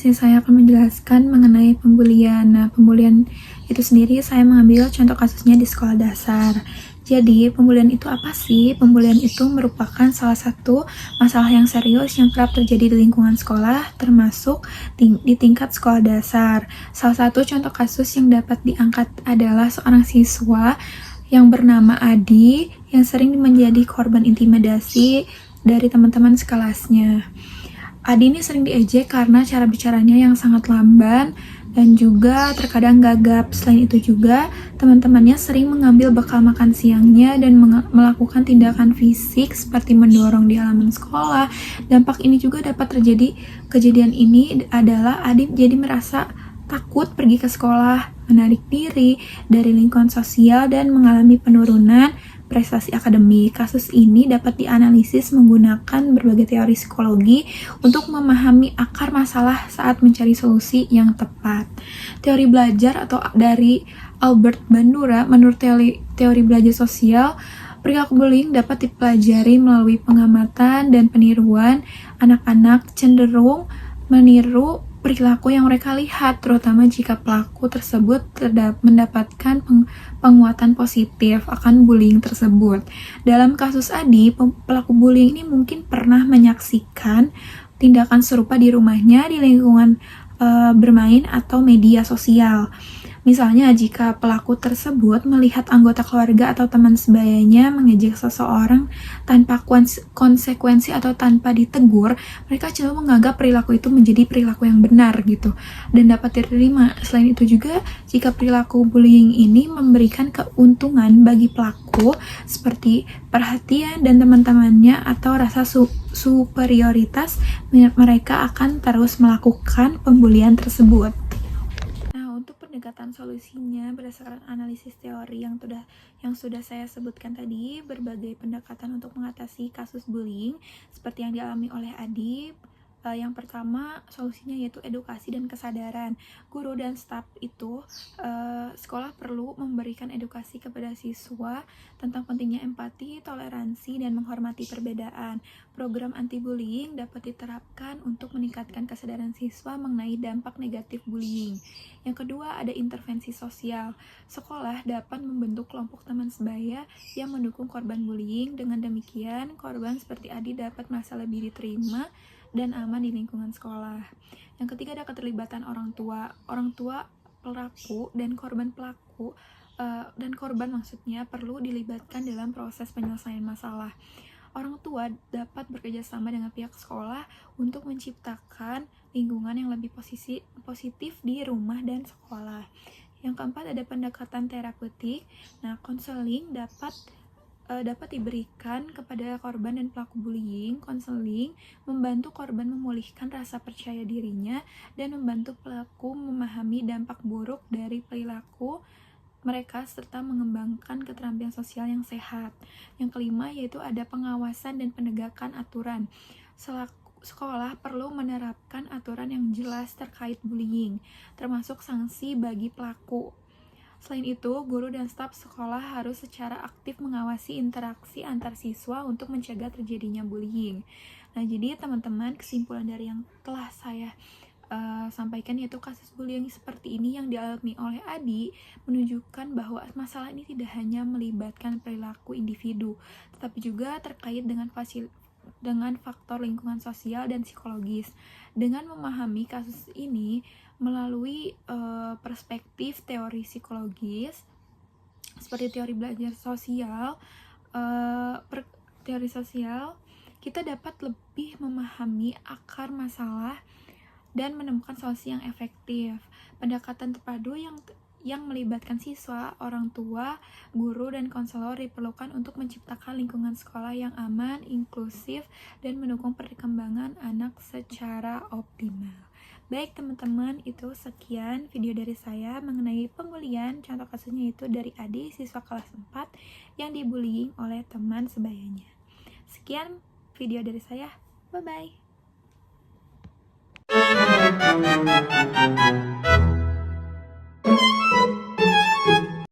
sini saya akan menjelaskan mengenai pembulian. Nah, pembulian itu sendiri saya mengambil contoh kasusnya di sekolah dasar. Jadi, pembulian itu apa sih? Pembulian itu merupakan salah satu masalah yang serius yang kerap terjadi di lingkungan sekolah, termasuk di tingkat sekolah dasar. Salah satu contoh kasus yang dapat diangkat adalah seorang siswa yang bernama Adi yang sering menjadi korban intimidasi dari teman-teman sekelasnya. Adi ini sering diejek karena cara bicaranya yang sangat lamban dan juga terkadang gagap. Selain itu juga, teman-temannya sering mengambil bekal makan siangnya dan melakukan tindakan fisik seperti mendorong di halaman sekolah. Dampak ini juga dapat terjadi. Kejadian ini adalah Adi jadi merasa takut pergi ke sekolah, menarik diri dari lingkungan sosial dan mengalami penurunan prestasi akademik. Kasus ini dapat dianalisis menggunakan berbagai teori psikologi untuk memahami akar masalah saat mencari solusi yang tepat. Teori belajar atau dari Albert Bandura, menurut teori belajar sosial, perilaku bullying dapat dipelajari melalui pengamatan dan peniruan. Anak-anak cenderung meniru perilaku yang mereka lihat, terutama jika pelaku tersebut mendapatkan penguatan positif akan bullying tersebut. Dalam kasus Adi, pelaku bullying ini mungkin pernah menyaksikan tindakan serupa di rumahnya, di lingkungan bermain atau media sosial. Misalnya, jika pelaku tersebut melihat anggota keluarga atau teman sebayanya mengejek seseorang tanpa konsekuensi atau tanpa ditegur, mereka cenderung menganggap perilaku itu menjadi perilaku yang benar gitu dan dapat diterima. Selain itu juga, jika perilaku bullying ini memberikan keuntungan bagi pelaku seperti perhatian dan teman-temannya atau rasa superioritas, mereka akan terus melakukan pembulian tersebut. Pendekatan solusinya berdasarkan analisis teori yang sudah saya sebutkan tadi, berbagai pendekatan untuk mengatasi kasus bullying seperti yang dialami oleh Adi. Yang pertama solusinya yaitu edukasi dan kesadaran. Guru dan staf itu sekolah perlu memberikan edukasi kepada siswa tentang pentingnya empati, toleransi, dan menghormati perbedaan. Program anti-bullying dapat diterapkan untuk meningkatkan kesadaran siswa mengenai dampak negatif bullying. Yang kedua, ada intervensi sosial. Sekolah dapat membentuk kelompok teman sebaya yang mendukung korban bullying. Dengan demikian, korban seperti Adi dapat merasa lebih diterima dan aman di lingkungan sekolah. Yang ketiga, ada keterlibatan orang tua. Orang tua pelaku dan korban maksudnya perlu dilibatkan dalam proses penyelesaian masalah. Orang tua dapat bekerja sama dengan pihak sekolah untuk menciptakan lingkungan yang lebih positif di rumah dan sekolah. Yang keempat, ada pendekatan terapeutik. Nah, konseling dapat diberikan kepada korban dan pelaku bullying. Konseling membantu korban memulihkan rasa percaya dirinya dan membantu pelaku memahami dampak buruk dari perilaku mereka serta mengembangkan keterampilan sosial yang sehat. Yang kelima, yaitu ada pengawasan dan penegakan aturan. Sekolah perlu menerapkan aturan yang jelas terkait bullying, termasuk sanksi bagi pelaku. Selain itu, guru dan staf sekolah harus secara aktif mengawasi interaksi antar siswa untuk mencegah terjadinya bullying. Nah, jadi teman-teman, kesimpulan dari yang telah saya sampaikan yaitu kasus bullying seperti ini yang dialami oleh Adi menunjukkan bahwa masalah ini tidak hanya melibatkan perilaku individu, tetapi juga terkait dengan faktor lingkungan sosial dan psikologis. Dengan memahami kasus ini melalui perspektif teori psikologis seperti teori belajar sosial, kita dapat lebih memahami akar masalah dan menemukan solusi yang efektif. Pendekatan terpadu yang melibatkan siswa, orang tua, guru, dan konselor diperlukan untuk menciptakan lingkungan sekolah yang aman, inklusif, dan mendukung perkembangan anak secara optimal. Baik teman-teman, itu sekian video dari saya mengenai pembulian. Contoh kasusnya itu dari Adi, siswa kelas 4 yang dibullying oleh teman sebayanya. Sekian video dari saya, bye-bye.